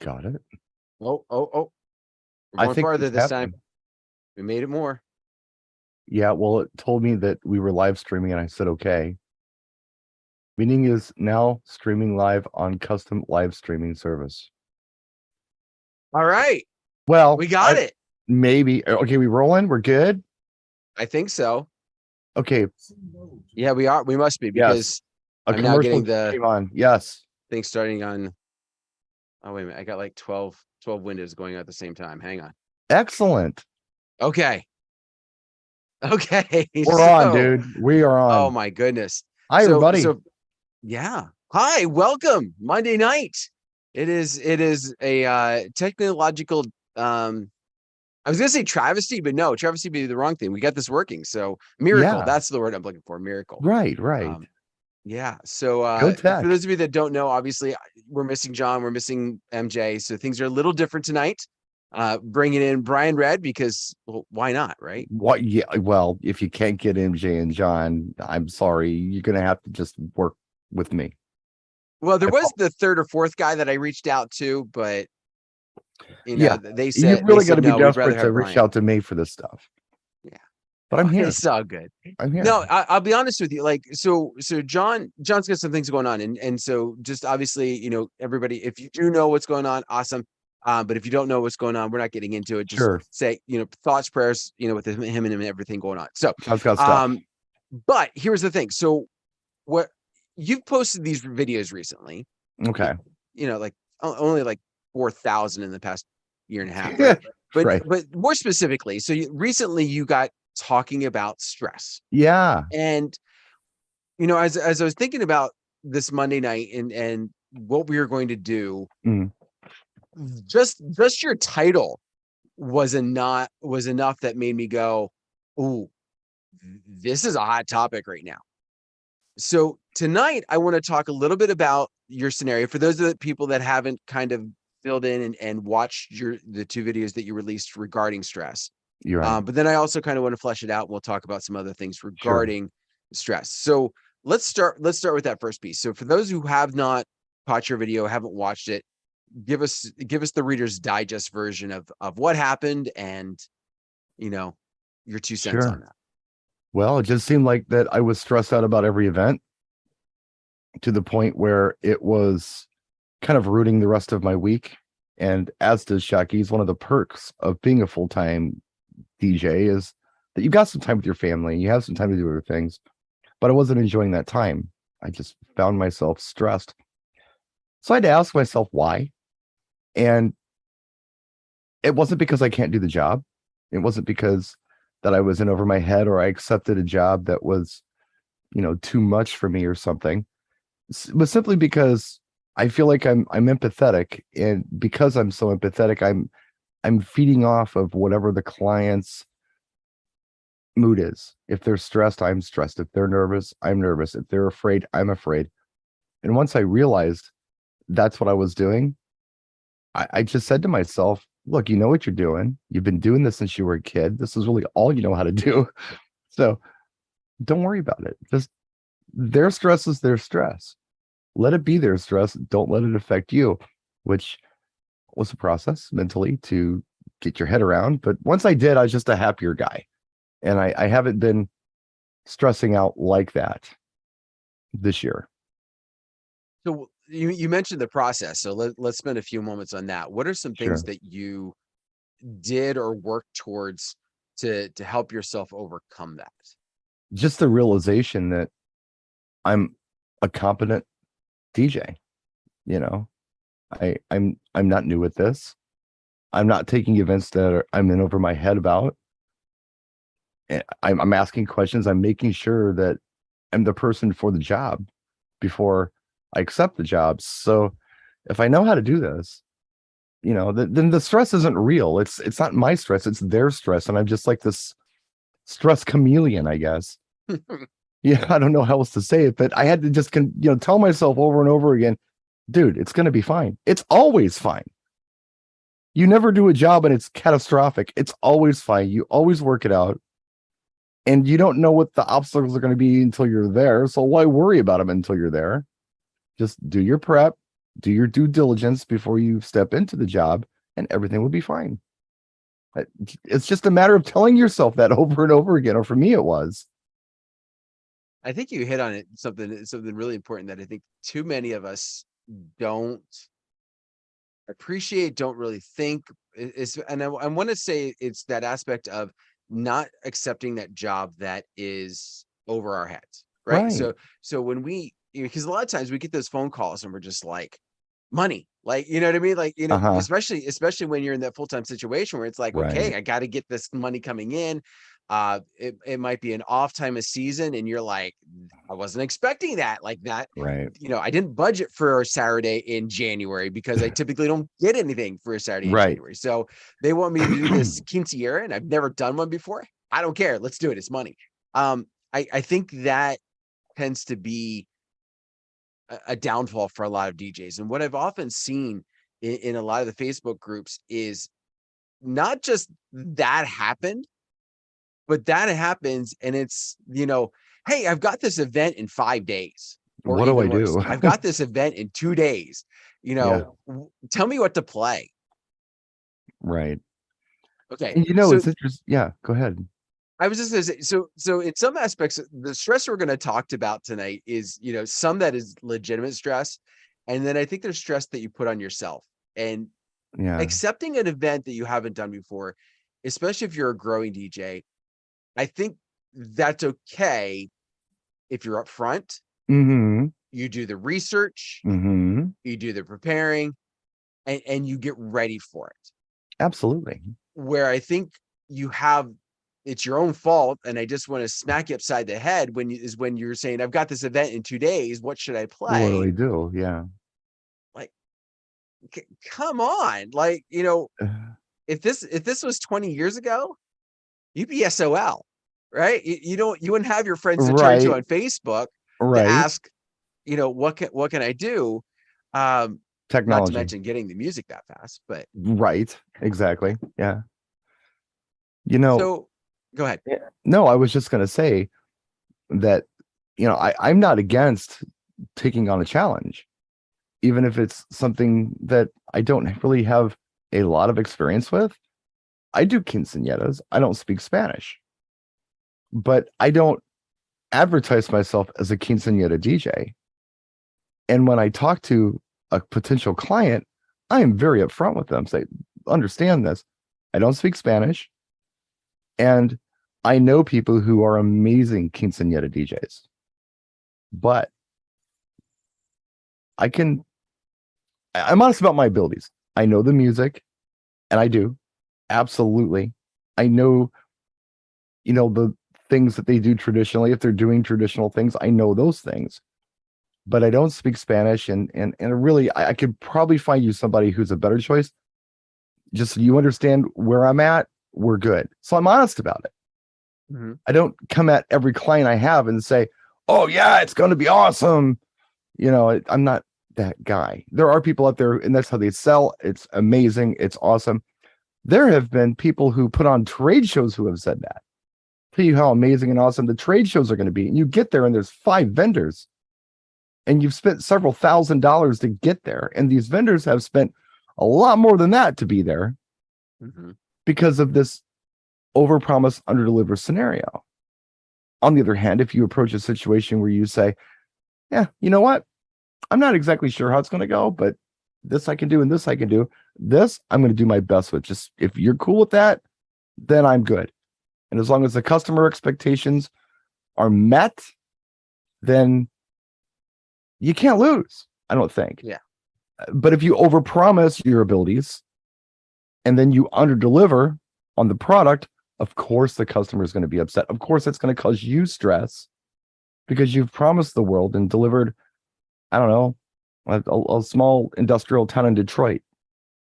Got it. Oh. We're I going think farther it's this happening. time. We made it more. Yeah, well, it told me that we were live streaming, and I said okay. Meeting is now streaming live on custom live streaming service. All right. Well, We got it. Maybe. Okay, we rolling? We're good? I think so. Okay. Yeah, we are. We must be because A I'm now commercial getting the came on. Yes. thing starting on. Oh, wait a minute. I got like 12 windows going at the same time. Hang on. Excellent. Okay. Okay. We're on, dude. We are on. Oh my goodness. Hi, everybody. So yeah. Hi, welcome. Monday night. It is a technological I was gonna say travesty, but no, travesty would be the wrong thing. We got this working. So miracle. Yeah. That's the word I'm looking for. Miracle. Right. Yeah. So Go tech. for those of you that don't know, obviously we're missing John, we're missing MJ. So things are a little different tonight. Bringing in Brian Red because, well, why not, right? What? Yeah. Well, if you can't get MJ and John, I'm sorry. You're gonna have to just work with me. Well, there was the third or fourth guy that I reached out to, but you know, they said you really got to be no, desperate to reach out to me for this stuff. Yeah, but I'm here. It's all good. I'm here. No, I'll be honest with you. Like, so John's got some things going on, and so just obviously, you know, everybody, if you do know what's going on, awesome. But if you don't know what's going on, we're not getting into it. Just say, you know, thoughts, prayers, you know, with him and everything going on. So, but here's the thing. So, what you've posted these videos recently? Okay. You know, like only like 4,000 in the past year and a half. Right? But more specifically, so recently you got talking about stress. Yeah. And you know, as I was thinking about this Monday night and what we were going to do. Just your title was enough that made me go, "Ooh, this is a hot topic right now." So tonight I want to talk a little bit about your scenario for those of the people that haven't kind of filled in and watched the two videos that you released regarding stress. You're right. But then I also kind of want to flesh it out. We'll talk about some other things regarding stress. So let's start with that first piece. So for those who have not caught your video, haven't watched it, give us the Reader's Digest version of what happened and, you know, your 2 cents on that. Well, it just seemed like that I was stressed out about every event to the point where it was kind of rooting the rest of my week. And as does Shocky's, one of the perks of being a full-time DJ is that you've got some time with your family, you have some time to do other things, but I wasn't enjoying that time. I just found myself stressed. So I had to ask myself why. And it wasn't because I can't do the job. It wasn't because that I was in over my head or I accepted a job that was, you know, too much for me or something. It was simply because I feel like I'm empathetic, and because I'm so empathetic, I'm feeding off of whatever the client's mood is. If they're stressed, I'm stressed. If they're nervous, I'm nervous. If they're afraid, I'm afraid. And once I realized that's what I was doing, I just said to myself, look, you know what you're doing. You've been doing this since you were a kid. This is really all you know how to do. So don't worry about it. Just their stress is their stress. Let it be their stress. Don't let it affect you, which was a process mentally to get your head around. But once I did, I was just a happier guy. And I haven't been stressing out like that this year. So you mentioned the process. So let's spend a few moments on that. What are some things that you did or worked towards to help yourself overcome that? Just the realization that I'm a competent DJ. You know, I'm not new at this. I'm not taking events that I'm in over my head about. I'm asking questions. I'm making sure that I'm the person for the job before I accept the job. So if I know how to do this, you know, then the stress isn't real. It's not my stress. It's their stress. And I'm just like this stress chameleon, I guess. Yeah, I don't know how else to say it, but I had to just, tell myself over and over again, dude, it's going to be fine. It's always fine. You never do a job and it's catastrophic. It's always fine. You always work it out. And you don't know what the obstacles are going to be until you're there. So why worry about them until you're there? Just do your prep, do your due diligence before you step into the job, and everything will be fine. It's just a matter of telling yourself that over and over again, or for me, it was. I think you hit on it, something really important that I think too many of us don't appreciate, don't really think is, and I want to say it's that aspect of not accepting that job that is over our heads, right? Right. So when we, because a lot of times we get those phone calls and we're just like, money, like, you know what I mean? Like, especially when you're in that full-time situation where it's like, okay, Right. I got to get this money coming in. It might be an off time of season and you're like, I wasn't expecting that, like that. Right. I didn't budget for a Saturday in January because I typically don't get anything for a Saturday in Right. January. So they want me to do this quinceañera and I've never done one before. I don't care. Let's do it. It's money. I think that tends to be a downfall for a lot of DJs. And what I've often seen in a lot of the Facebook groups is not just that happened, but that happens and it's, hey, I've got this event in 5 days, or What do I even worse, do? I've got this event in 2 days. Yeah. Tell me what to play. Right. Okay. And So it's interesting. Yeah, go ahead. I was just gonna say, so in some aspects, the stress we're gonna talk about tonight is, some that is legitimate stress. And then I think there's stress that you put on yourself. And Yeah. accepting an event that you haven't done before, especially if you're a growing DJ, I think that's okay if you're upfront, Mm-hmm. you do the research, Mm-hmm. you do the preparing, and you get ready for it. Absolutely. Where I think it's your own fault, and I just want to smack you upside the head when you're saying, I've got this event in 2 days, what should I What do play? I do? Yeah. Like, come on, like, if this was 20 years ago, you'd be SOL, right? You wouldn't have your friends to turn to Right. on Facebook to Right. ask, what can I do? Not to Technology. mention getting the music that fast, but Right. Exactly. Yeah. so go ahead. No, I was just going to say that, I'm not against taking on a challenge, even if it's something that I don't really have a lot of experience with. I do quinceañeras. I don't speak Spanish, but I don't advertise myself as a quinceañera DJ. And when I talk to a potential client, I am very upfront with them. Say, understand this. I don't speak Spanish. And I know people who are amazing quinceañera DJs. But I'm honest about my abilities. I know the music, and I do. Absolutely. I know, the things that they do traditionally. If they're doing traditional things, I know those things. But I don't speak Spanish, and really, I could probably find you somebody who's a better choice. Just so you understand where I'm at, we're good. So I'm honest about it. Mm-hmm. I don't come at every client I have and say, "Oh yeah, it's going to be awesome." I'm not that guy. There are people out there, and that's how they sell. It's amazing. It's awesome. There have been people who put on trade shows who have said that. Tell you how amazing and awesome the trade shows are going to be. And you get there and there's 5 vendors and you've spent several $1,000s to get there. And these vendors have spent a lot more than that to be there because of this overpromise, underdeliver scenario. On the other hand, if you approach a situation where you say, yeah, you know what? I'm not exactly sure how it's going to go, but this I can do and this I can do. This I'm going to do my best with. Just if you're cool with that, then I'm good. And as long as the customer expectations are met, then you can't lose, I don't think. Yeah. But if you overpromise your abilities and then you underdeliver on the product, of course the customer is going to be upset. Of course it's going to cause you stress because you've promised the world and delivered, I don't know, a small industrial town in Detroit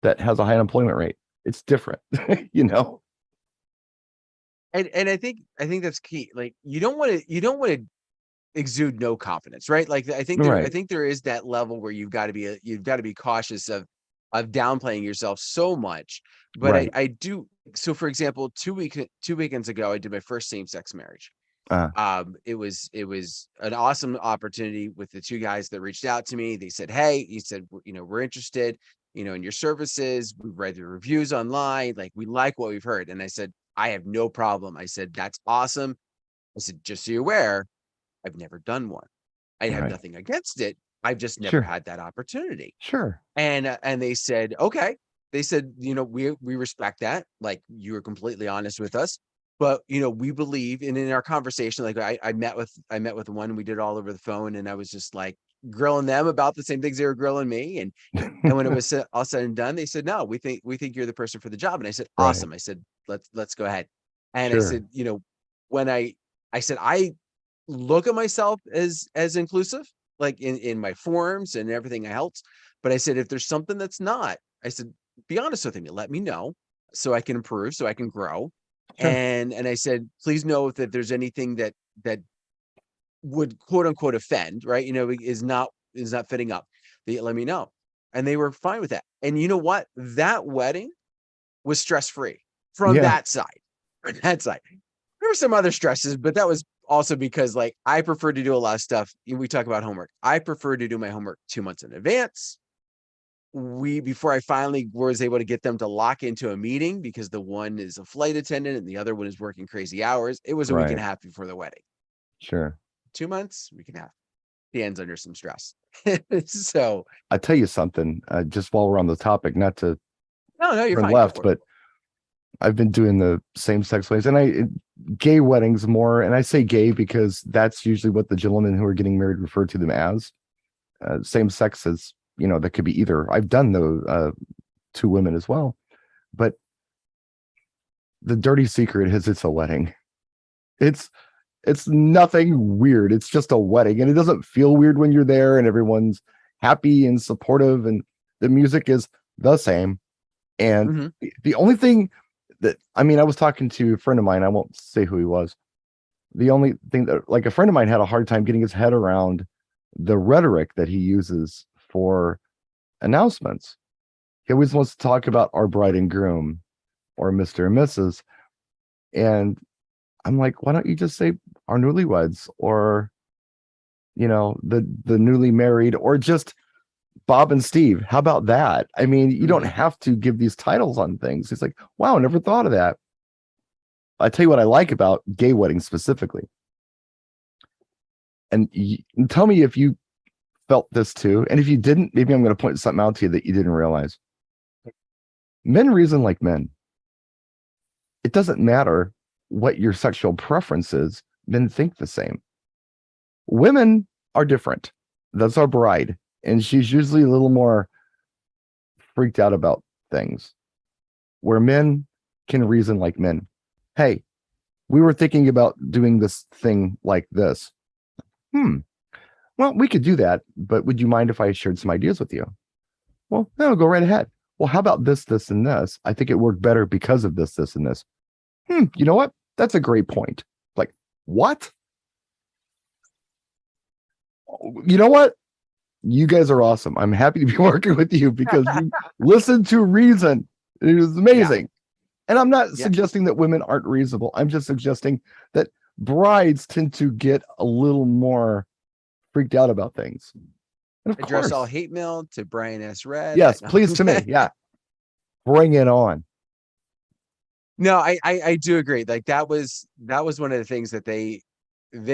that has a high unemployment rate. It's different, And I think that's key. Like you don't want to exude no confidence, right? Like I think there is that level where you've got to be cautious of downplaying yourself so much. But right. I do. So for example, 2 weekends ago, I did my first same-sex marriage. It was an awesome opportunity with the two guys that reached out to me. They said, hey, he said, we're interested, in your services. We've read the reviews online. Like, we like what we've heard. And I said, I have no problem. I said, that's awesome. I said, just so you're aware, I've never done one. I have nothing against it. I've just never had that opportunity. Sure. And they said, okay. They said, we respect that. Like, you were completely honest with us. But we believe, and in our conversation, like I met with one, we did it all over the phone, and I was just like grilling them about the same things they were grilling me. And when it was all said and done, they said, no, we think you're the person for the job. And I said, awesome. I said, let's go ahead. And I said, when I said, I look at myself as inclusive, like in my forums and everything else. But I said, if there's something that's not, I said, be honest with me, let me know so I can improve, so I can grow. Sure. And I said, please know if there's anything that would quote unquote offend, right? Is not fitting up. They let me know. And they were fine with that. And you know what? That wedding was stress-free from that side. From that side. There were some other stresses, but that was also because, like, I prefer to do a lot of stuff. We talk about homework. I prefer to do my homework 2 months in advance. Before I finally was able to get them to lock into a meeting, because the one is a flight attendant and the other one is working crazy hours. It was a week and a half before the wedding. Sure. 2 months, week and a half. He ends under some stress. So I tell you something, just while we're on the topic, not to you're turn fine, left, but I've been doing the same-sex weddings, and gay weddings more. And I say gay because that's usually what the gentlemen who are getting married refer to them as. Same sex as, that could be either. I've done those 2 women as well, but the dirty secret is it's a wedding. It's nothing weird. It's just a wedding, and it doesn't feel weird when you're there and everyone's happy and supportive, and the music is the same. And the only thing that, I was talking to a friend of mine, I won't say who he was. The only thing that, like, a friend of mine had a hard time getting his head around the rhetoric that he uses for announcements. He always wants to talk about our bride and groom or Mr. and Mrs. And I'm like, why don't you just say our newlyweds, or, the newly married, or just Bob and Steve? How about that? You don't have to give these titles on things. It's like, wow, never thought of that. I tell you what I like about gay weddings specifically. And tell me if you felt this too. And if you didn't, maybe I'm going to point something out to you that you didn't realize. Men reason like men. It doesn't matter what your sexual preference is. Men think the same. Women are different. That's our bride. And she's usually a little more freaked out about things, where men can reason like men. Hey, we were thinking about doing this thing like this. Well, we could do that, but would you mind if I shared some ideas with you? Well, no, go right ahead. Well, how about this, this, and this? I think it worked better because of this, this, and this. You know what? That's a great point. Like, what? You know what? You guys are awesome. I'm happy to be working with you because you listen to reason. It is amazing. Yeah. And I'm not suggesting that women aren't reasonable. I'm just suggesting that brides tend to get a little more freaked out about things. And of Address course, all hate mail to Brian S. Red. Yes, please, to me. Yeah. Bring it on. No, I do agree. Like, that was one of the things that they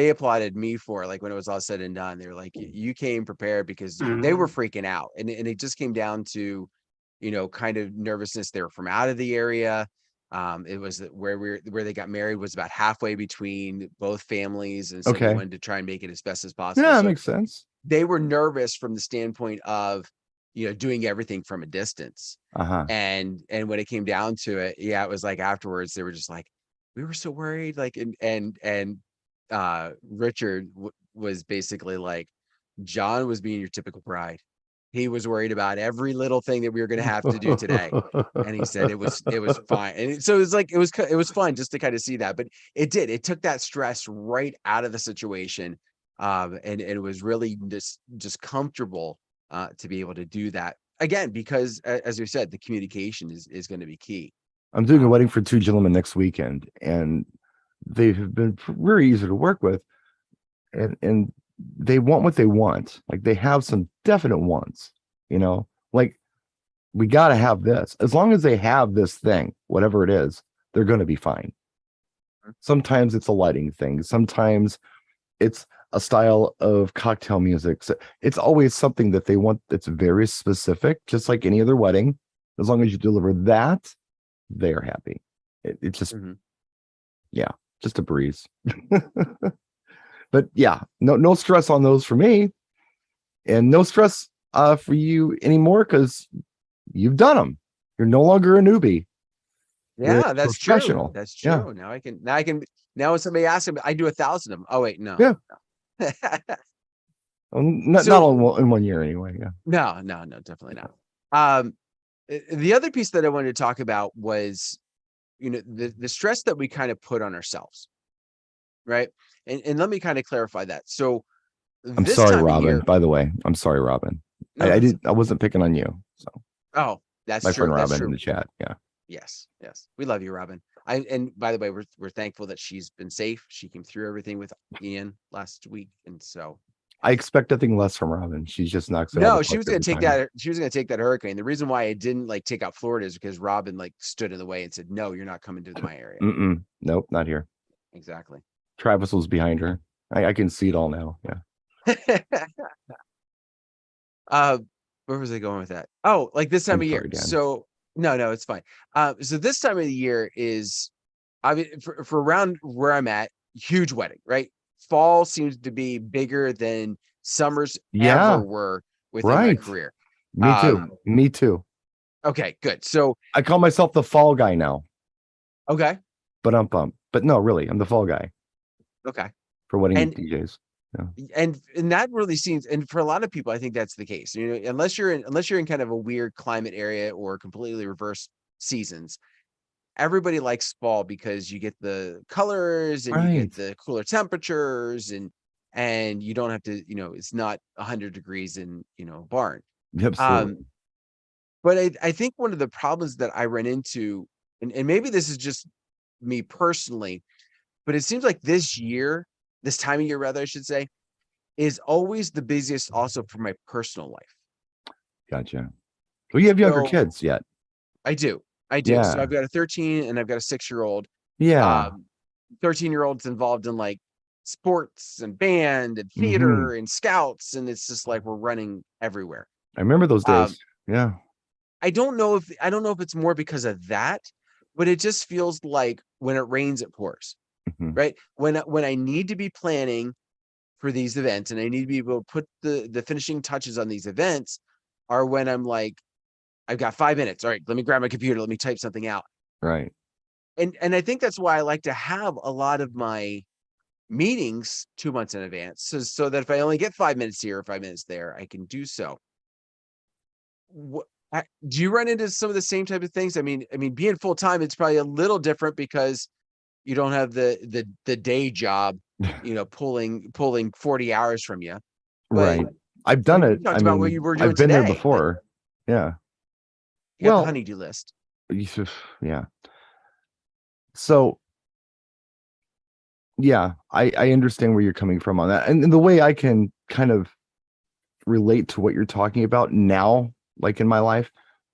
applauded me for. Like, when it was all said and done, they were like, you came prepared, because they were freaking out. And it just came down to, kind of nervousness. They were from out of the area. It was where they got married was about halfway between both families. And so they wanted to try and make it as best as possible. Yeah, that makes sense. They were nervous from the standpoint of, doing everything from a distance. And when it came down to it, it was like afterwards, they were just like, we were so worried. Like, and Richard was basically like, John was being your typical bride. He was worried about every little thing that we were going to have to do today. And he said it was fine. And so it was like, it was fun just to kind of see that, but it took that stress right out of the situation. And it was really just comfortable to be able to do that again, because as we said, the communication is going to be key. I'm doing a wedding for 2 gentlemen next weekend, and they have been very easy to work with, and they want what they want. Like they have some definite wants, like we got to have this. As long as they have this thing, whatever it is, they're going to be fine. Sometimes it's a lighting thing. Sometimes it's a style of cocktail music. So it's always something that they want that's very specific, just like any other wedding. As long as you deliver that, they're happy. It's just, yeah, just a breeze. But yeah, no stress on those for me, and no stress for you anymore because you've done them. You're no longer a newbie. Yeah, that's true. Professional. That's true. Yeah. Now when somebody asks me, I do 1,000 of them. Oh wait, no. Yeah. Not all in 1 year anyway. Yeah. No, definitely not. The other piece that I wanted to talk about was, the stress that we kind of put on ourselves, right? And let me kind of clarify that. So I'm sorry, Robin. By the way, I'm sorry, Robin. No, I wasn't picking on you. So. Oh, that's my true. friend That's Robin true. in the chat. Yeah. Yes. We love you, Robin. And by the way, we're thankful that she's been safe. She came through everything with Ian last week, and so I expect nothing less from Robin. She's just knocks it. No, she was going to take that. She was going to take that hurricane. The reason why I didn't take out Florida is because Robin stood in the way and said, "No, you're not coming to my area." Nope, not here. Exactly. Travis was behind her. I can see it all now. Yeah. Where was I going with that? Oh, this time of year. Dan. So no, it's fine. So this time of the year is, for around where I'm at, huge wedding, right? Fall seems to be bigger than summers ever were within my career. Me too. Okay, good. So I call myself the fall guy now. Okay. But no, really, I'm the fall guy. Okay. For wedding DJs. Yeah. And that really seems, and for a lot of people, I think that's the case. Unless you're in kind of a weird climate area or completely reverse seasons, everybody likes fall because you get the colors and you get the cooler temperatures and you don't have to, it's not 100 degrees in, barn. Absolutely. But I think one of the problems that I run into, and maybe this is just me personally, but it seems like this time of year, rather, I should say, is always the busiest also for my personal life. Gotcha. Well, you have younger kids yet? I do. Yeah. So I've got a 13 and I've got a 6-year-old. Yeah. 13-year-old's involved in sports and band and theater and scouts. And it's just we're running everywhere. I remember those days. Yeah. I don't know if it's more because of that, but it just feels like when it rains, it pours. Right. When I need to be planning for these events and I need to be able to put the finishing touches on these events are when I'm I've got 5 minutes. All right, let me grab my computer. Let me type something out. Right. And I think that's why I like to have a lot of my meetings 2 months in advance. So that if I only get 5 minutes here or 5 minutes there, I can do so. Do you run into some of the same type of things? I mean, being full time, it's probably a little different because you don't have the day job, pulling 40 hours from you. Right. I've done it. Talked about what you were doing I've been today. there before. Yeah. You got the honey-do list. Yeah. So yeah, I understand where you're coming from on that. And the way I can kind of relate to what you're talking about now, in my life,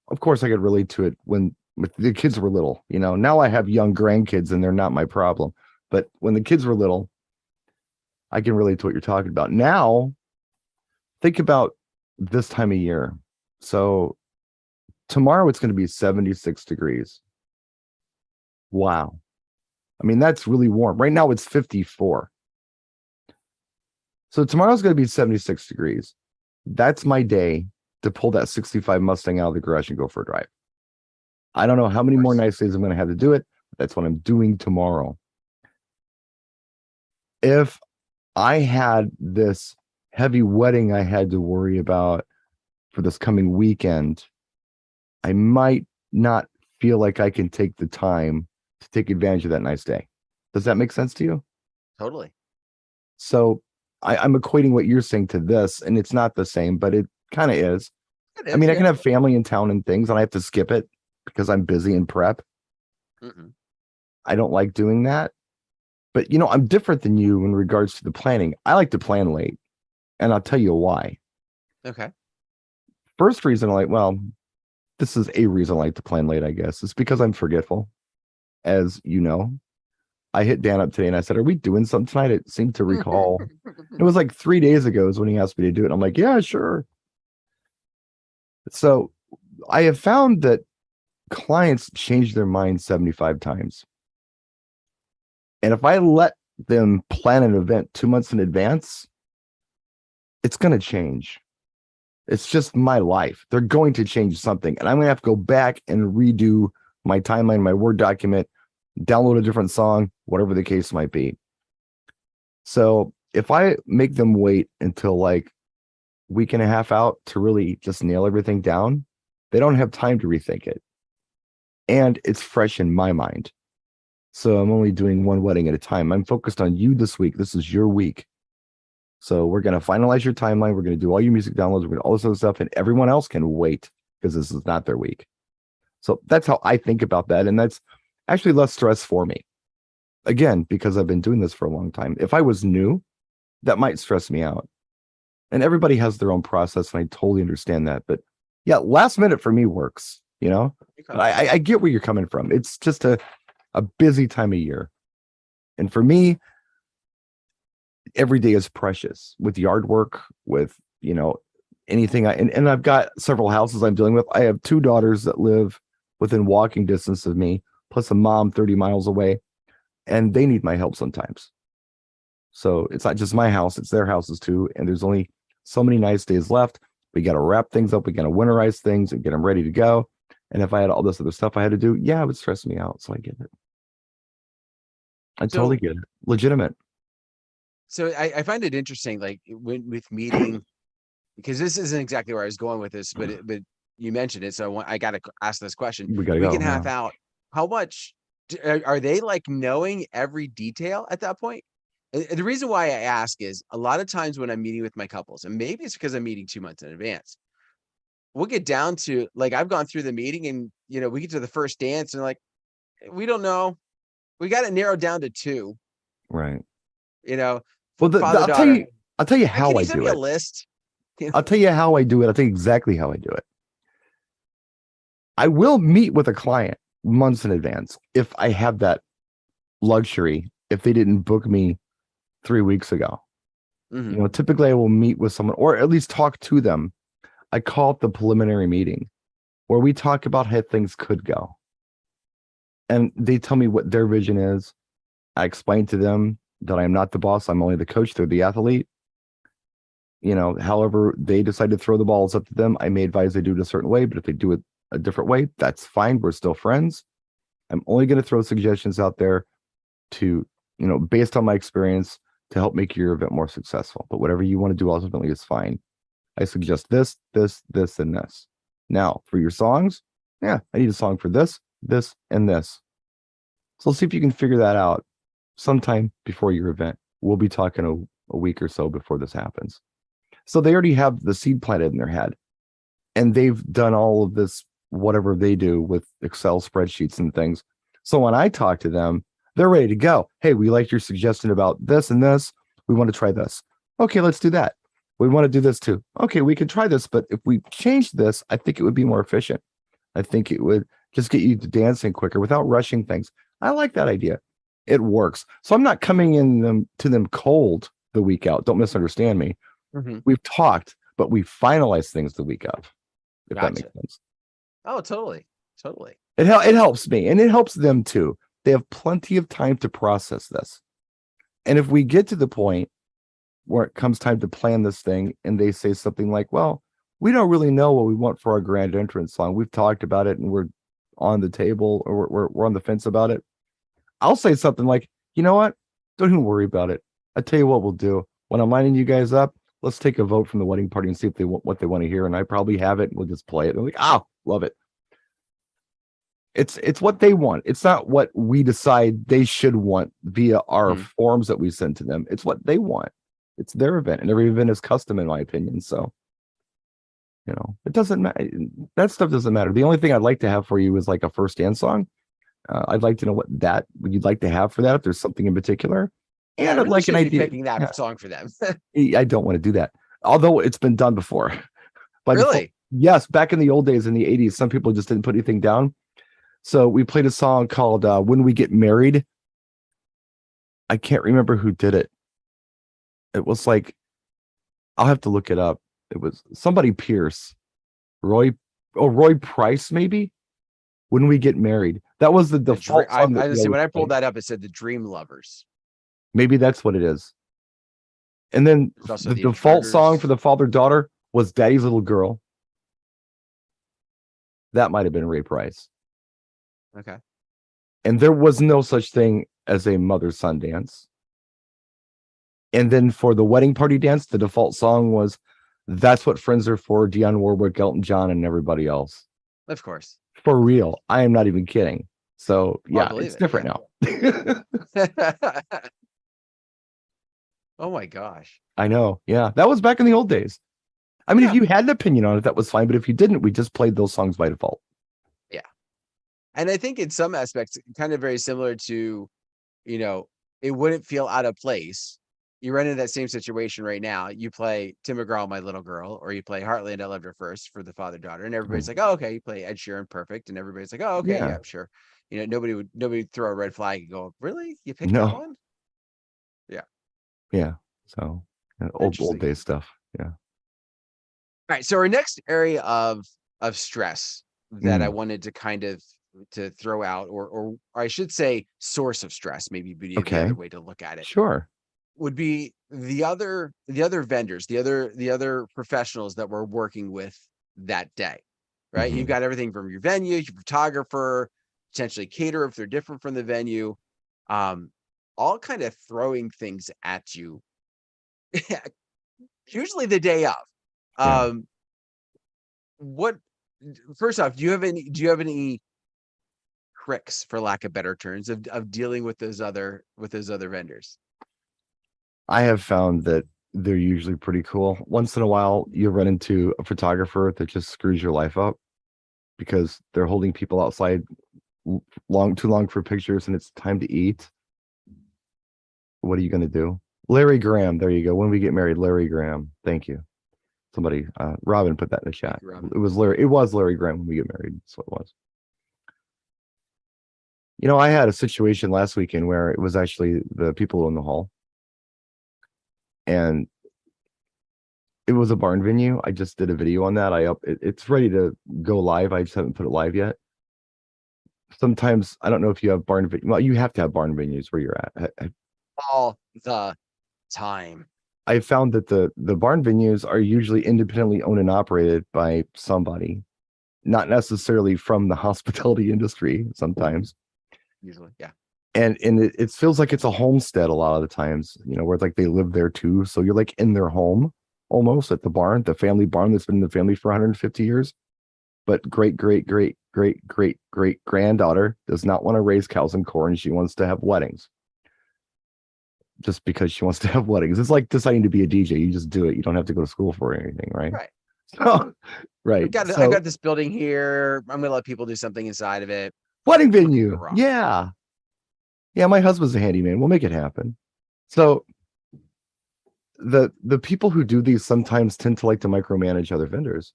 of course I could relate to it when the kids were little. Now I have young grandkids and they're not my problem. But when the kids were little, I can relate to what you're talking about. Now, think about this time of year. So tomorrow it's going to be 76 degrees. Wow. I mean, that's really warm. Right now it's 54. So tomorrow's going to be 76 degrees. That's my day to pull that 65 Mustang out of the garage and go for a drive. I don't know how many more nice days I'm going to have to do it. But that's what I'm doing tomorrow. If I had this heavy wedding I had to worry about for this coming weekend, I might not feel like I can take the time to take advantage of that nice day. Does that make sense to you? Totally. So I'm equating what you're saying to this, and it's not the same, but it kind of is. I mean, I can have family in town and things, and I have to skip it because I'm busy in prep. I don't like doing that. But I'm different than you in regards to the planning. I like to plan late, and I'll tell you why. Okay. First reason, this is a reason I like to plan late, I guess. It's because I'm forgetful. As you know, I hit Dan up today and I said, "Are we doing something tonight?" It seemed to recall. It was like 3 days ago is when he asked me to do it. I'm like, "Yeah, sure." So I have found that clients change their mind 75 times. And if I let them plan an event 2 months in advance, it's going to change. It's just my life. They're going to change something. And I'm going to have to go back and redo my timeline, my Word document, download a different song, whatever the case might be. So if I make them wait until like week and a half out to really just nail everything down, they don't have time to rethink it. And it's fresh in my mind. So I'm only doing one wedding at a time. I'm focused on you this week. This is your week. So we're going to finalize your timeline. We're going to do all your music downloads. We're going to all this other stuff. And everyone else can wait because this is not their week. So that's how I think about that. And that's actually less stress for me. Again, because I've been doing this for a long time. If I was new, that might stress me out. And everybody has their own process. And I totally understand that. But yeah, last minute for me works, But I get where you're coming from. It's just a busy time of year. And for me, every day is precious with yard work, with, anything. And I've got several houses I'm dealing with. I have 2 daughters that live within walking distance of me, plus a mom 30 miles away, and they need my help sometimes. So it's not just my house, it's their houses too. And there's only so many nice days left. We got to wrap things up. We got to winterize things and get them ready to go. And if I had all this other stuff I had to do, yeah, it would stress me out. So I get it. I totally get it. Legitimate. So I find it interesting, like with meeting, because this isn't exactly where I was going with this, but you mentioned it, so I got to ask this question. We got to go. Week and a half out. How much are they like knowing every detail at that point? And the reason why I ask is a lot of times when I'm meeting with my couples, and maybe it's because I'm meeting 2 months in advance, we'll get down to like I've gone through the meeting, and we get to the first dance, and like we don't know. We got it narrowed down to 2. Right. Well, I'll tell you how I do it. A list. I'll tell you how I do it. I'll tell you exactly how I do it. I will meet with a client months in advance if I have that luxury, if they didn't book me 3 weeks ago. Mm-hmm. Typically I will meet with someone or at least talk to them. I call it the preliminary meeting where we talk about how things could go. And they tell me what their vision is. I explain to them that I'm not the boss. I'm only the coach. They're the athlete. However they decide to throw the ball, it's up to them. I may advise they do it a certain way, but if they do it a different way, that's fine. We're still friends. I'm only going to throw suggestions out there to, based on my experience to help make your event more successful. But whatever you want to do ultimately is fine. I suggest this, this, this, and this. Now, for your songs, I need a song for this, this, and this. So let's see if you can figure that out sometime before your event. We'll be talking a week or so before this happens. So they already have the seed planted in their head. And they've done all of this, whatever they do with Excel spreadsheets and things. So when I talk to them, they're ready to go. Hey, we liked your suggestion about this and this. We want to try this. Okay, let's do that. We want to do this too. Okay, we can try this. But if we change this, I think it would be more efficient. I think it would just get you to dancing quicker without rushing things. I like that idea. It works. So I'm not coming in to them cold the week out. Don't misunderstand me. Mm-hmm. We've talked, but we finalize things the week of, if that makes sense. Oh, totally. Totally. It helps me and it helps them too. They have plenty of time to process this. And if we get to the point where it comes time to plan this thing and they say something like, well, we don't really know what we want for our grand entrance song. We've talked about it and we're on the table or we're on the fence about it. I'll say something like, you know what? Don't even worry about it. I tell you what we'll do. When I'm lining you guys up, let's take a vote from the wedding party and see if they want what they want to hear. And I probably have it. And we'll just play it. They're like, love it. It's what they want. It's not what we decide they should want via our forms that we send to them. It's what they want. It's their event, and every event is custom, in my opinion. So, it doesn't matter. That stuff doesn't matter. The only thing I'd like to have for you is like a first dance song, I'd like to know what you'd like to have for that, if there's something in particular. And I'd really like an idea. Picking that song for them. I don't want to do that, although it's been done before. By really? Yes, back in the old days in the 80s, some people just didn't put anything down. So we played a song called When We Get Married. I can't remember who did it. It was like, I'll have to look it up. It was somebody Pierce. Roy Price, maybe. When We Get Married. That was the default song. I see, when I pulled that up, it said the Dream Lovers. Maybe that's what it is. And then the default song for the father-daughter was Daddy's Little Girl. That might have been Ray Price. Okay. And there was no such thing as a mother-son dance. And then for the wedding party dance, the default song was That's What Friends Are For, Dionne Warwick, Elton John, and everybody else. Of course. For real. I am not even kidding. So, yeah, it's different now. Oh, my gosh. I know. Yeah, that was back in the old days. I mean, if you had an opinion on it, that was fine. But if you didn't, we just played those songs by default. Yeah. And I think in some aspects, kind of very similar to, it wouldn't feel out of place. You run into that same situation right now. You play Tim McGraw, My Little Girl, or you play Heartland, I Loved Her First for the father-daughter. And everybody's like, oh, okay. You play Ed Sheeran, Perfect. And everybody's like, oh, okay, yeah, sure. Nobody would throw a red flag and go, really? You picked that one? Yeah. Yeah. So old day stuff. Yeah. All right. So our next area of stress that I wanted to kind of to throw out, or I should say source of stress, maybe be the other way to look at it. Sure. Would be the other vendors, the other professionals that we're working with that day, right? You've got everything from your venue, your photographer, potentially caterer if they're different from the venue, all kind of throwing things at you. Usually the day of. What? First off, do you have any tricks, for lack of better terms, of dealing with those other vendors? I have found that they're usually pretty cool. Once in a while, you run into a photographer that just screws your life up because they're holding people outside too long for pictures and it's time to eat. What are you going to do? Larry Graham. There you go. When We Get Married, Larry Graham. Thank you. Somebody, Robin put that in the chat. It was Larry Graham, When We Get Married. That's what it was. I had a situation last weekend where it was actually the people in the hall. And it was a barn venue. I just did a video on that. It's ready to go live. I just haven't put it live yet. Sometimes I don't know if you have you have to have barn venues where you're at. All the time. I found that the barn venues are usually independently owned and operated by somebody, not necessarily from the hospitality industry sometimes. Usually, yeah. And it feels like it's a homestead a lot of the times, where it's like they live there too. So you're like in their home almost at the barn, the family barn that's been in the family for 150 years. But great granddaughter does not want to raise cows and corn. She wants to have weddings. Just because she wants to have weddings. It's like deciding to be a DJ. You just do it. You don't have to go to school for anything, right? Right. So, right. I've got this building here. I'm going to let people do something inside of it. Wedding venue. Yeah. Yeah, my husband's a handyman. We'll make it happen. So the people who do these sometimes tend to like to micromanage other vendors.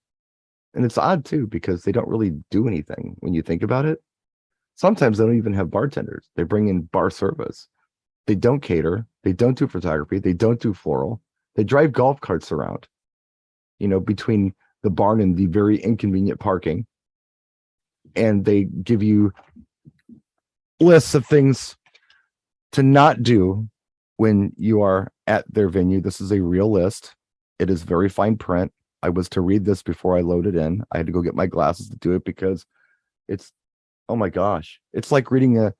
And it's odd too, because they don't really do anything when you think about it. Sometimes they don't even have bartenders. They bring in bar service. They don't cater. They don't do photography. They don't do floral. They drive golf carts around, between the barn and the very inconvenient parking. And they give you lists of things to not do when you are at their venue. This is a real list. It is very fine print. I was to read this before I loaded in. I had to go get my glasses to do it because it's, oh my gosh, it's like reading a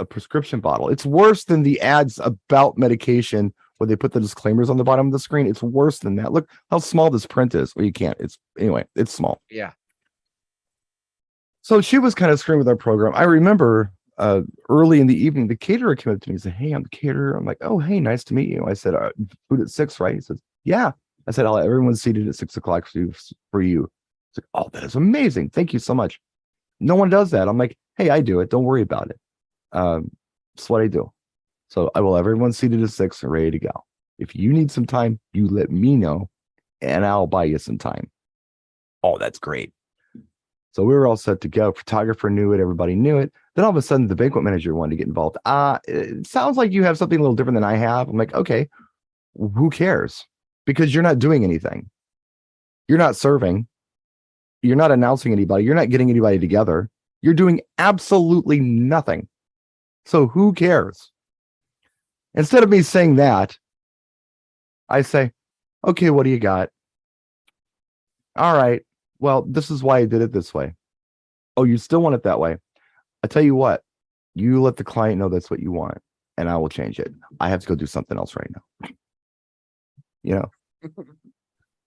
prescription bottle. It's worse than the ads about medication where they put the disclaimers on the bottom of the screen. It's worse than that. Look how small this print is. Well, you can't. It's small. Yeah. So she was kind of screwing with our program. I remember early in the evening, the caterer came up to me and said, "Hey, I'm the caterer." I'm like, "Oh, hey, nice to meet you." I said, "Food at 6, right?" He says, "Yeah." I said, "Everyone's seated at 6 o'clock for you." It's like, "Oh, that is amazing. Thank you so much." No one does that. I'm like, hey, I do it. Don't worry about it. That's what I do. So I will have everyone seated at 6 and ready to go. If you need some time, you let me know and I'll buy you some time. Oh, that's great. So we were all set to go. Photographer knew it. Everybody knew it. Then all of a sudden, the banquet manager wanted to get involved. It sounds like you have something a little different than I have. I'm like, okay, who cares? Because you're not doing anything. You're not serving. You're not announcing anybody. You're not getting anybody together. You're doing absolutely nothing. So who cares? Instead of me saying that, I say, okay, what do you got? All right. Well, this is why I did it this way. Oh, you still want it that way? I tell you what, you let the client know that's what you want, and I will change it. I have to go do something else right now. You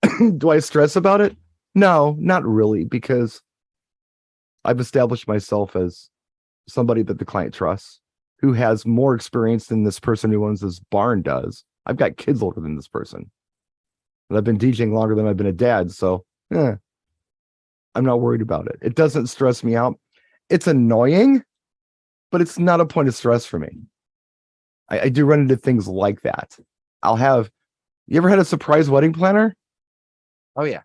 know, do I stress about it? No, not really, because I've established myself as somebody that the client trusts, who has more experience than this person who owns this barn does. I've got kids older than this person, and I've been DJing longer than I've been a dad. So, I'm not worried about it. It doesn't stress me out. It's annoying, but it's not a point of stress for me. I do run into things like that. You ever had a surprise wedding planner? Oh yeah.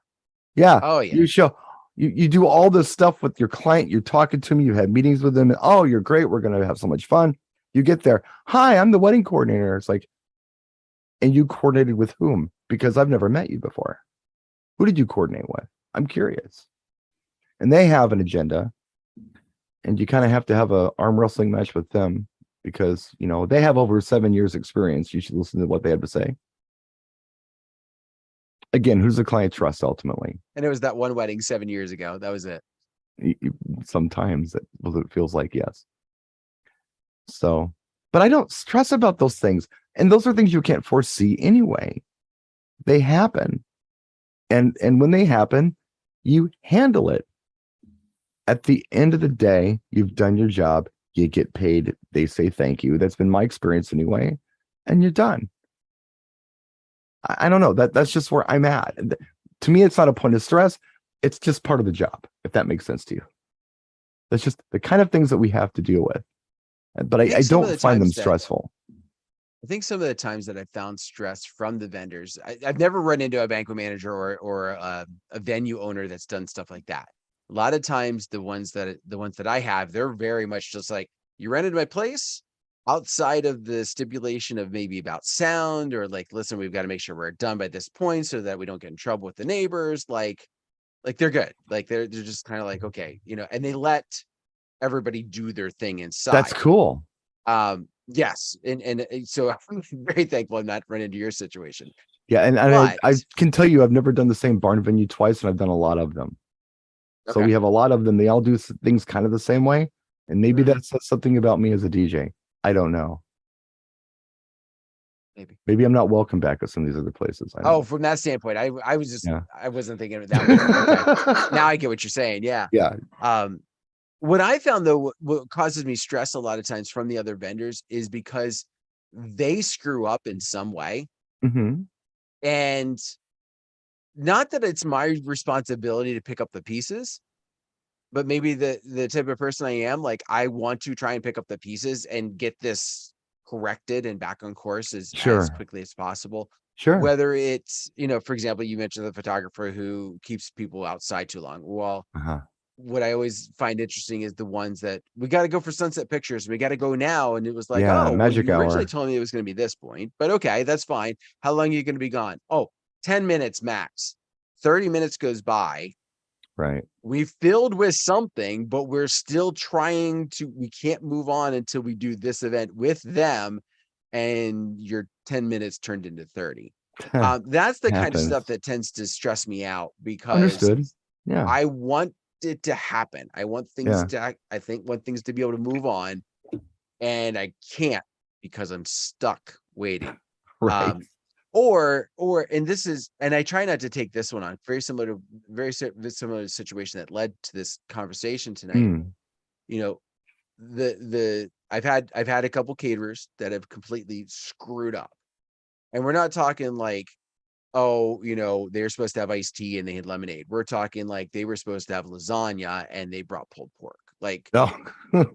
Yeah. Oh yeah. You do all this stuff with your client. You're talking to me. You have meetings with them. And, oh, you're great. We're going to have so much fun. You get there. Hi, I'm the wedding coordinator. It's like, and you coordinated with whom? Because I've never met you before. Who did you coordinate with? I'm curious. And they have an agenda, and you kind of have to have a arm wrestling match with them because, you know, they have over 7 years experience. You should listen to what they have to say. Again, who's the client trust ultimately? And it was that one wedding 7 years ago. That was it. Sometimes it feels like, yes. So, but I don't stress about those things. And those are things you can't foresee anyway. They happen. And when they happen, you handle it. At the end of the day, you've done your job, you get paid, they say thank you. That's been my experience anyway, and you're done. I don't know. That's just where I'm at. To me, it's not a point of stress. It's just part of the job, if that makes sense to you. That's just the kind of things that we have to deal with. But I don't find them stressful. I think some of the times that I found stress from the vendors, I've never run into a banquet manager or a venue owner that's done stuff like that. A lot of times the ones that I have, they're very much just like, you rented my place outside of the stipulation of maybe about sound or like, listen, we've got to make sure we're done by this point so that we don't get in trouble with the neighbors. Like they're good. Like they're just kind of like, okay, you know, and they let everybody do their thing inside. That's cool. Yes. And so I'm very thankful I'm not running into your situation. Yeah. And I can tell you, I've never done the same barn venue twice, and I've done a lot of them. So we have a lot of them. They all do things kind of the same way. And maybe that says something about me as a DJ. I don't know. Maybe I'm not welcome back at some of these other places. From that standpoint, I was just, I wasn't thinking of it that way. Okay. Now I get what you're saying. Yeah. Yeah. What I found though, what causes me stress a lot of times from the other vendors is because they screw up in some way. Mm-hmm. And not that it's my responsibility to pick up the pieces, but maybe the type of person I am, like I want to try and pick up the pieces and get this corrected and back on course as quickly as possible. Sure. Whether it's, you know, for example, you mentioned the photographer who keeps people outside too long. Well, what I always find interesting is the ones that we got to go for sunset pictures. We got to go now. And it was like, magic hour. You originally told me it was going to be this point, but okay, that's fine. How long are you going to be gone? Oh, 10 minutes max. 30 minutes goes by. Right. We filled with something, but we're still we can't move on until we do this event with them. And your 10 minutes turned into 30. That's the kind of stuff that tends to stress me out because understood. Yeah. I want it to happen. I want things want things to be able to move on, and I can't because I'm stuck waiting. Right. And this is, and I try not to take this one on, very similar situation that led to this conversation tonight. You know, I've had a couple caterers that have completely screwed up, and we're not talking like, oh, they're supposed to have iced tea and they had lemonade. We're talking like they were supposed to have lasagna and they brought pulled pork, like No.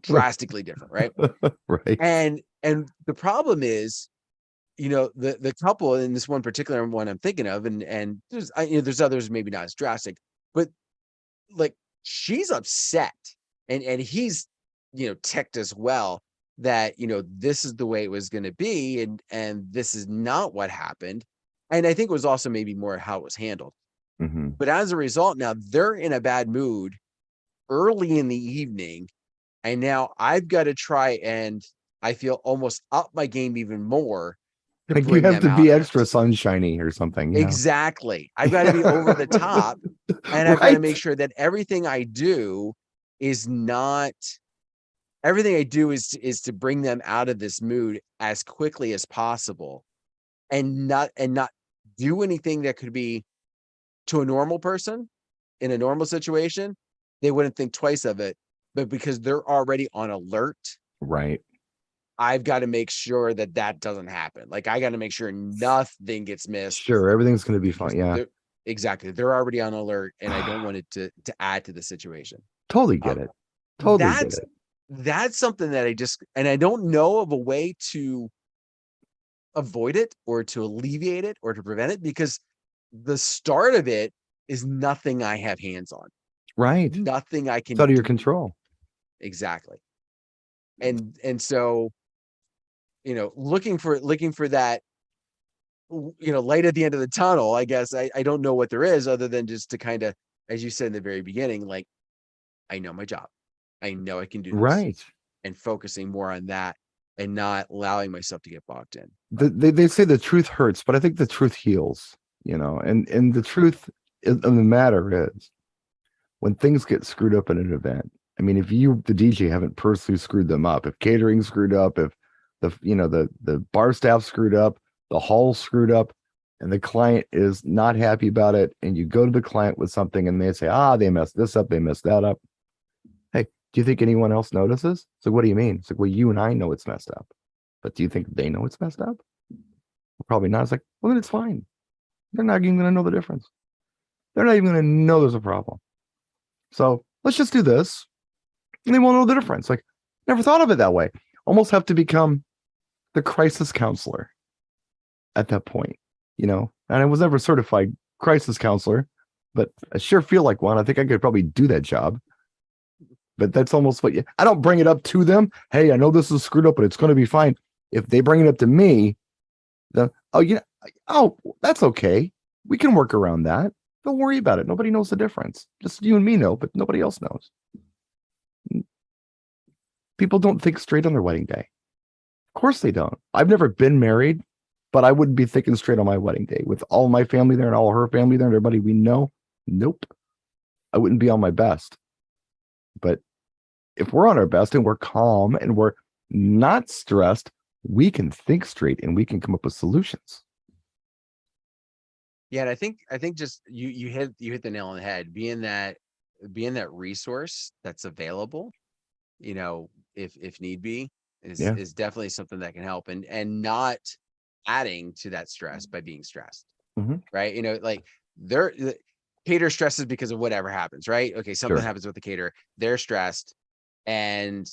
drastically different, right? Right. And the problem is, the couple in this one particular one I'm thinking of, and there's others maybe not as drastic, but like she's upset and he's ticked as well that this is the way it was going to be, and this is not what happened. And I think it was also maybe more how it was handled. Mm-hmm. But as a result, now they're in a bad mood early in the evening, and now I've got to try and I feel almost up my game even more to Like you bring have them to out be of extra it. sunshiny or something. Exactly. I've got to be over the top, and I've got to Right. make sure that everything I do is not everything I do is to bring them out of this mood as quickly as possible, and not do anything that could be, to a normal person in a normal situation, they wouldn't think twice of it. But because they're already on alert, Right. I've got to make sure that doesn't happen. Like I got to make sure nothing gets missed. Sure. Everything's going to be Because fine. Yeah. exactly. They're already on alert, and I don't want it to add to the situation. Totally get it. Totally get it. That's something that I don't know of a way to avoid it or to alleviate it or to prevent it, because the start of it is nothing I have hands on. Right. Nothing I can It's out of your do. control. Exactly. And so, looking for that, light at the end of the tunnel, I guess I don't know what there is, other than just to kind of, as you said in the very beginning, like, I know my job. I know I can do this. Right. And focusing more on that and not allowing myself to get bogged in. They say the truth hurts, but I think the truth heals, and the truth of the matter is, when things get screwed up in an event, I mean, if you, the DJ, haven't personally screwed them up, if catering screwed up, if the bar staff screwed up, the hall screwed up, and the client is not happy about it, and you go to the client with something and they say, they messed this up, they messed that up. Hey, do you think anyone else notices? So what do you mean? It's like, well, you and I know it's messed up, but do you think they know it's messed up? Probably not. It's like, well, then it's fine. They're not even going to know the difference. They're not even going to know there's a problem. So let's just do this, and they won't know the difference. Like, never thought of it that way. Almost have to become the crisis counselor at that point, And I was never a certified crisis counselor, but I sure feel like one. I think I could probably do that job. But that's almost what I don't bring it up to them. Hey, I know this is screwed up, but it's going to be fine. If they bring it up to me, then, that's okay. We can work around that. Don't worry about it. Nobody knows the difference. Just you and me know, but nobody else knows. People don't think straight on their wedding day. Of course they don't. I've never been married, but I wouldn't be thinking straight on my wedding day with all my family there and all her family there and everybody we know. Nope. I wouldn't be on my best. But if we're on our best and we're calm and we're not stressed, we can think straight and we can come up with solutions. Yeah, and I think just you hit the nail on the head. Being that resource that's available, if need be, is definitely something that can help, and not adding to that stress by being stressed. Mm-hmm. Right? Like the caterer stresses because of whatever happens, right? Okay, something happens with the caterer, they're stressed, and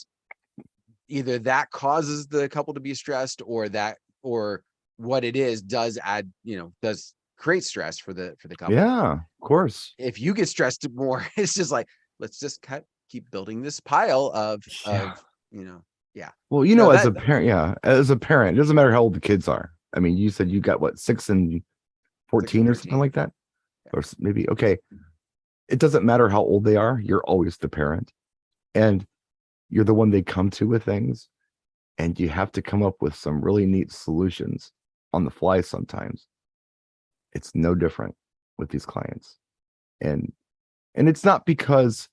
either that causes the couple to be stressed, or what it is does add, does create stress for the couple. Yeah, of course. If you get stressed more, it's just like, let's just keep building this pile of yeah. Well, as a parent, it doesn't matter how old the kids are. I mean, you said you got what, 6 and 14 or something like that, or maybe, okay. It doesn't matter how old they are. You're always the parent, and you're the one they come to with things, and you have to come up with some really neat solutions on the fly sometimes. It's no different with these clients. And it's not because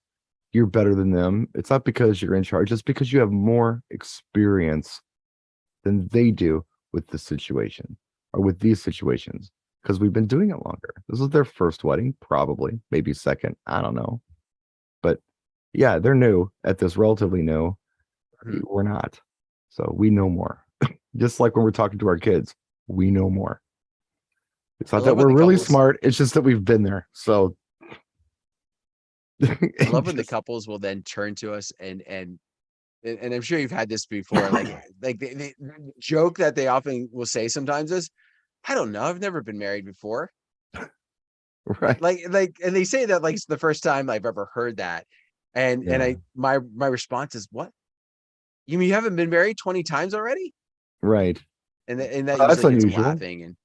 you're better than them. It's not because you're in charge. It's because you have more experience than they do with the situation or with these situations, because we've been doing it longer. This is their first wedding, probably, maybe second. I don't know. But yeah, they're new at this, relatively new. Mm-hmm. We're not. So we know more. Just like when we're talking to our kids, we know more. It's not that we're really smart. It's just that we've been there. So I love when the couples will then turn to us and I'm sure you've had this before. Like the joke that they often will say sometimes is, I don't know, I've never been married before. Right. And they say that like it's the first time I've ever heard that. And my response is, what? You mean you haven't been married 20 times already? Right. And that that's usually gets unusual. them laughing. And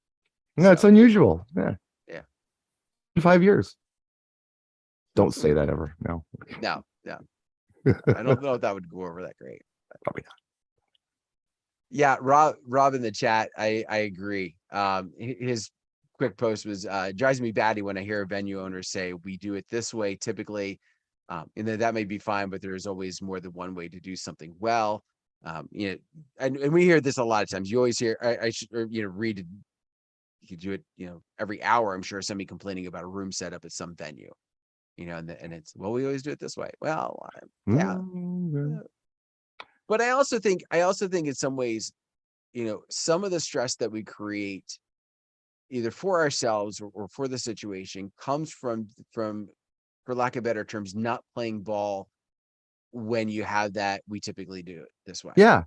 no, it's unusual. Yeah. Yeah. 5 years. Don't say that ever. No. No. I don't know if that would go over that great. Probably not. Yeah, Rob in the chat, I agree. His quick post was drives me batty when I hear a venue owner say we do it this way typically. And that may be fine, but there's always more than one way to do something well. You know, and we hear this a lot of times. You always hear I should read it. You could do it, every hour. I'm sure somebody complaining about a room setup at some venue. And it's, well, we always do it this way. Well, yeah. But I also think in some ways, some of the stress that we create either for ourselves or for the situation comes from, for lack of better terms, not playing ball when you have that. We typically do it this way. Yeah.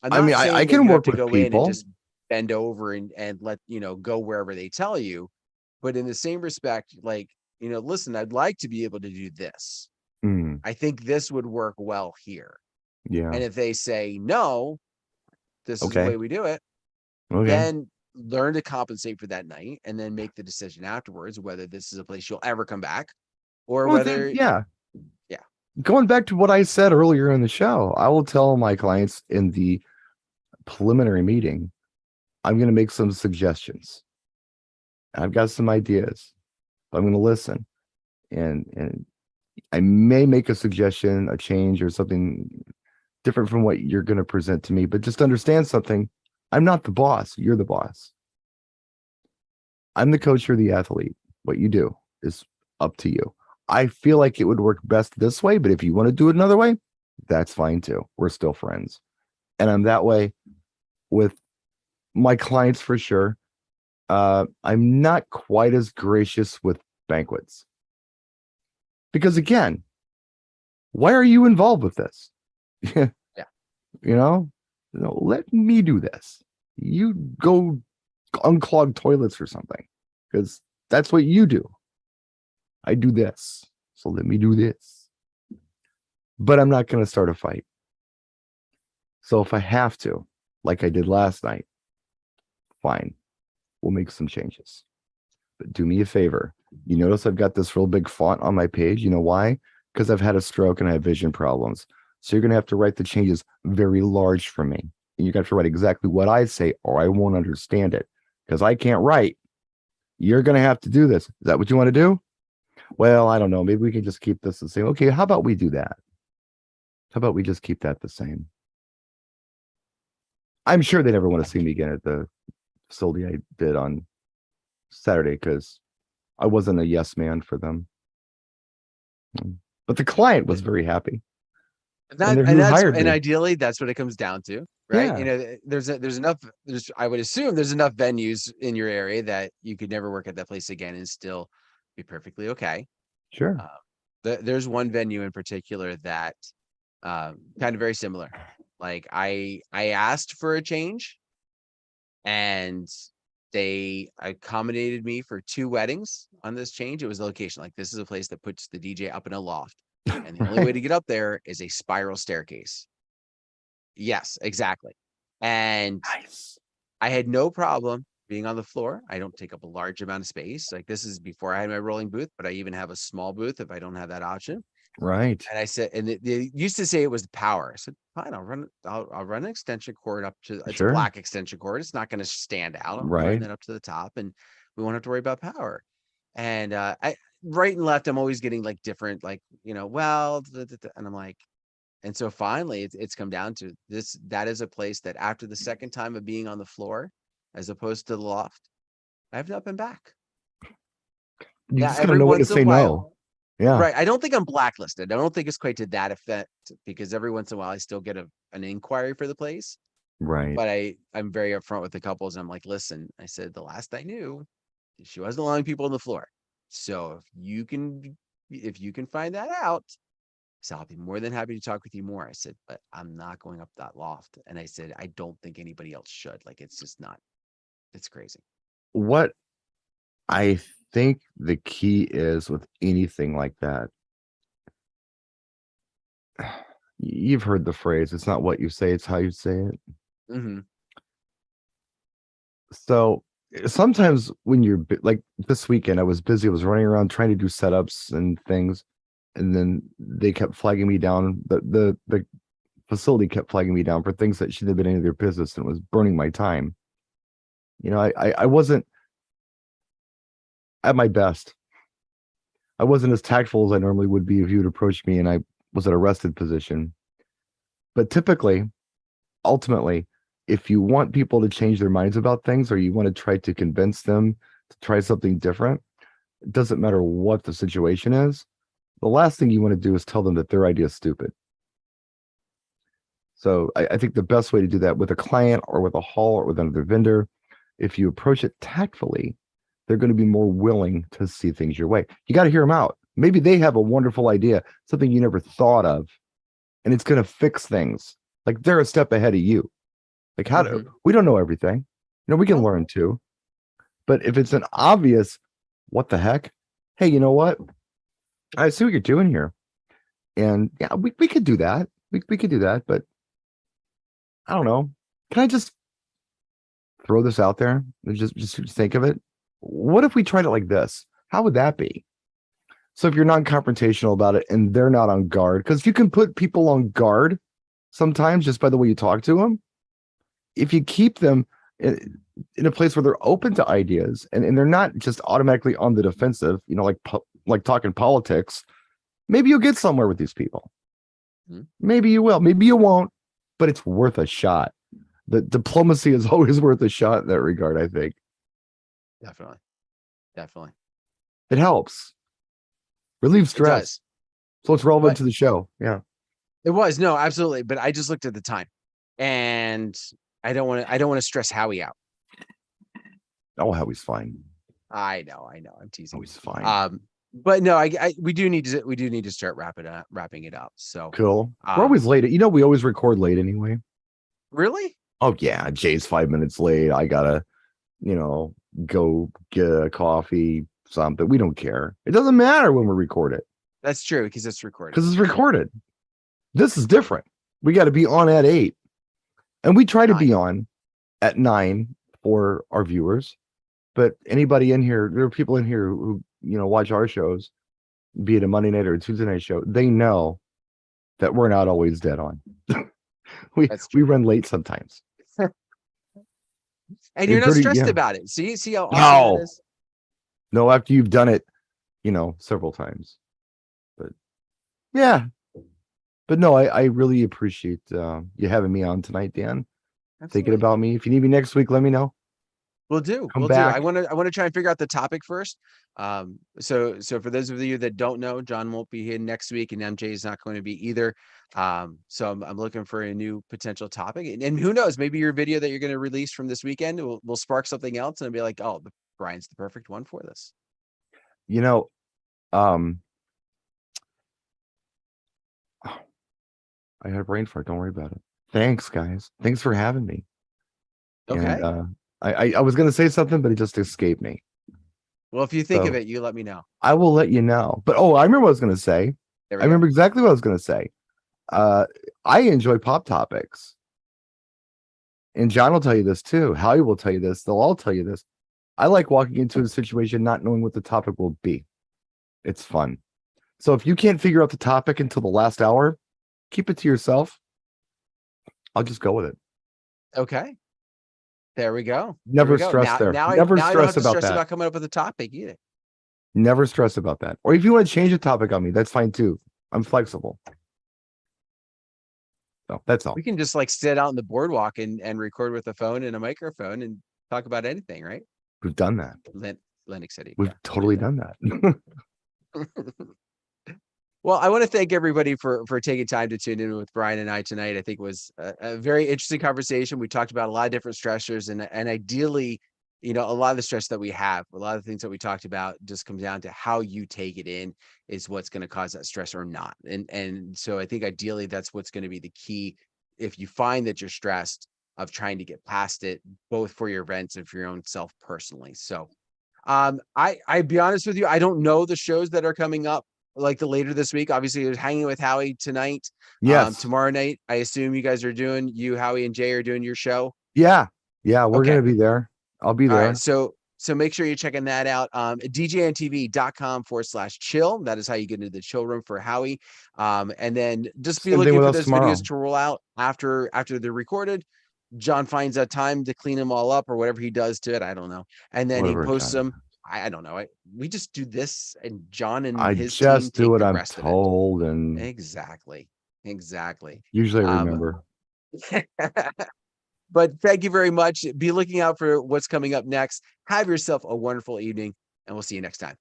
I mean, I can work with people in and just bend over and let, go wherever they tell you. But in the same respect, like, listen, I'd like to be able to do this. I think this would work well here. Yeah. And if they say, no, this is the way we do it, then learn to compensate for that night and then make the decision afterwards, whether this is a place you'll ever come back or whether. Yeah. Going back to what I said earlier in the show, I will tell my clients in the preliminary meeting, I'm going to make some suggestions. I've got some ideas. I'm going to listen, and I may make a suggestion, a change, or something different from what you're going to present to me. But just understand something: I'm not the boss. You're the boss. I'm the coach. You're the athlete. What you do is up to you. I feel like it would work best this way, but if you want to do it another way, that's fine too. We're still friends, and I'm that way with my clients for sure. I'm not quite as gracious with banquets because, again, why are you involved with this? Yeah. Let me do this. You go unclog toilets or something, because that's what you do. I do this, so let me do this. But I'm not going to start a fight. So if I have to, like I did last night, fine, we'll make some changes. But do me a favor. You notice I've got this real big font on my page. You know why? Because I've had a stroke and I have vision problems. So you're going to have to write the changes very large for me. And you're going to have to write exactly what I say, or I won't understand it. Because I can't write. You're going to have to do this. Is that what you want to do? Well, I don't know. Maybe we can just keep this the same. Okay, how about we do that? How about we just keep that the same? I'm sure they never want to see me again at the facility I did on Saturday, because I wasn't a yes man for them. But the client was very happy. And ideally, that's what it comes down to, right? Yeah. There's enough. I would assume there's enough venues in your area that you could never work at that place again and still be perfectly okay. Sure. There's one venue in particular that kind of very similar. Like I asked for a change, and they accommodated me for 2 weddings on this change. It was the location. Like, this is a place that puts the DJ up in a loft, and the only way to get up there is a spiral staircase. Yes, exactly. And nice. I had no problem being on the floor. I don't take up a large amount of space. Like, this is before I had my rolling booth, but I even have a small booth if I don't have that option. Right. And I said, and they used to say it was the power. I said, fine, I'll run an extension cord up to, it's a black extension cord. It's not going to stand out. I'll run that up to the top, and we won't have to worry about power. And I right and left, I'm always getting like different, like, and I'm like, and so finally it's come down to this. That is a place that after the second time of being on the floor, as opposed to the loft, I have not been back. You just gotta know when to say no. Yeah. Right. I don't think I'm blacklisted. I don't think it's quite to that effect, because every once in a while I still get an inquiry for the place. Right. But I'm very upfront with the couples. And I'm like, listen, I said, the last I knew, she wasn't allowing people on the floor. So if you can find that out, so I'll be more than happy to talk with you more. I said, but I'm not going up that loft. And I said, I don't think anybody else should. Like, it's just not, it's crazy. What I think the key is with anything like that, you've heard the phrase, it's not what you say, it's how you say it. Mm-hmm. So sometimes when you're like this weekend, I was busy, I was running around trying to do setups and things. And then they kept flagging me down. The facility kept flagging me down for things that shouldn't have been any of their business, and it was burning my time. You know, I wasn't at my best. I wasn't as tactful as I normally would be if you would approach me and I was at a rested position. But typically, ultimately, if you want people to change their minds about things, or you want to try to convince them to try something different, it doesn't matter what the situation is. The last thing you want to do is tell them that their idea is stupid. So I think the best way to do that with a client or with a hall or with another vendor, if you approach it tactfully, they're going to be more willing to see things your way. You got to hear them out. Maybe they have a wonderful idea, something you never thought of, and it's going to fix things. Like they're a step ahead of you. Like we don't know everything. You know, we can learn too. But if it's an obvious, what the heck? Hey, you know what? I see what you're doing here. And yeah, we could do that. We could do that, but I don't know. Can I just throw this out there? Just think of it. What if we tried it like this? How would that be? So if you're non-confrontational about it and they're not on guard, because you can put people on guard sometimes just by the way you talk to them. If you keep them in a place where they're open to ideas and they're not just automatically on the defensive, you know, like talking politics, maybe you'll get somewhere with these people. Maybe you will, maybe you won't, but it's worth a shot. The diplomacy is always worth a shot in that regard, I think. Definitely. It helps. Relieve stress. It does. So it's relevant to the show. Yeah. It was. No, absolutely. But I just looked at the time and I don't want to stress Howie out. Oh, Howie's fine. I know. I'm teasing. Howie's fine. But no, we do need to start wrapping it up. So cool. We're always late. You know, we always record late anyway. Really? Oh yeah. Jay's 5 minutes late. I gotta, you know, go get a coffee, something. We don't care. It doesn't matter when we record it. That's true, because it's recorded. Because it's recorded. This is different. We got to be on at 8. And we try to be on at 9 for our viewers. But anybody in here, there are people in here who, you know, watch our shows, be it a Monday night or a Tuesday night show. They know that we're not always dead on. we run late sometimes. And you're not stressed about it. See how awesome that is? No, after you've done it, you know, several times. But yeah. But no, I really appreciate you having me on tonight, Dan. Absolutely. Thinking about me. If you need me next week, let me know. We'll do. I want to try and figure out the topic first. So for those of you that don't know, John won't be here next week, and MJ is not going to be either. So I'm looking for a new potential topic, and who knows, maybe your video that you're going to release from this weekend will spark something else, and I'll be like, oh, Brian's the perfect one for this. You know, I had a brain fart. Don't worry about it. Thanks, guys. Thanks for having me. Okay. And, I was going to say something, but it just escaped me. Well, if you think of it, you let me know. I will let you know. But I remember what I was going to say. I remember exactly what I was going to say. I enjoy pop topics. And John will tell you this too. Howie will tell you this. They'll all tell you this. I like walking into a situation not knowing what the topic will be. It's fun. So if you can't figure out the topic until the last hour, keep it to yourself. I'll just go with it. Okay. There we go. Never stress there. Never stress about coming up with a topic either. Never stress about that. Or if you want to change a topic on me, that's fine too. I'm flexible. So that's all. We can just like sit out in the boardwalk and record with a phone and a microphone and talk about anything, right? We've done that. Lennox City. We've totally done that. Well, I want to thank everybody for taking time to tune in with Brian and I tonight. I think it was a very interesting conversation. We talked about a lot of different stressors, and ideally, a lot of the stress that we have, a lot of the things that we talked about just comes down to how you take it in is what's going to cause that stress or not. And so I think ideally that's what's going to be the key. If you find that you're stressed, of trying to get past it, both for your events and for your own self personally. So I be honest with you, I don't know the shows that are coming up like the later this week. Obviously, there's hanging with Howie tonight. Yes. Tomorrow night, I assume you guys are doing Howie and Jay are doing your show. Yeah. Yeah. We're Okay. gonna be there. I'll be All there. right. So make sure you're checking that out. DJNTV.com/chill. That is how you get into the chill room for Howie. And then just be Same thing looking with for us those tomorrow. videos to roll out after they're recorded. John finds a time to clean them all up or whatever he does to it. I don't know. And then he Whatever, posts John. them. I don't know. We just do this and John and I his team just do take what the I'm rest of it. told, and Exactly. usually I Um, remember. but thank you very much. Be looking out for what's coming up next. Have yourself a wonderful evening, and we'll see you next time.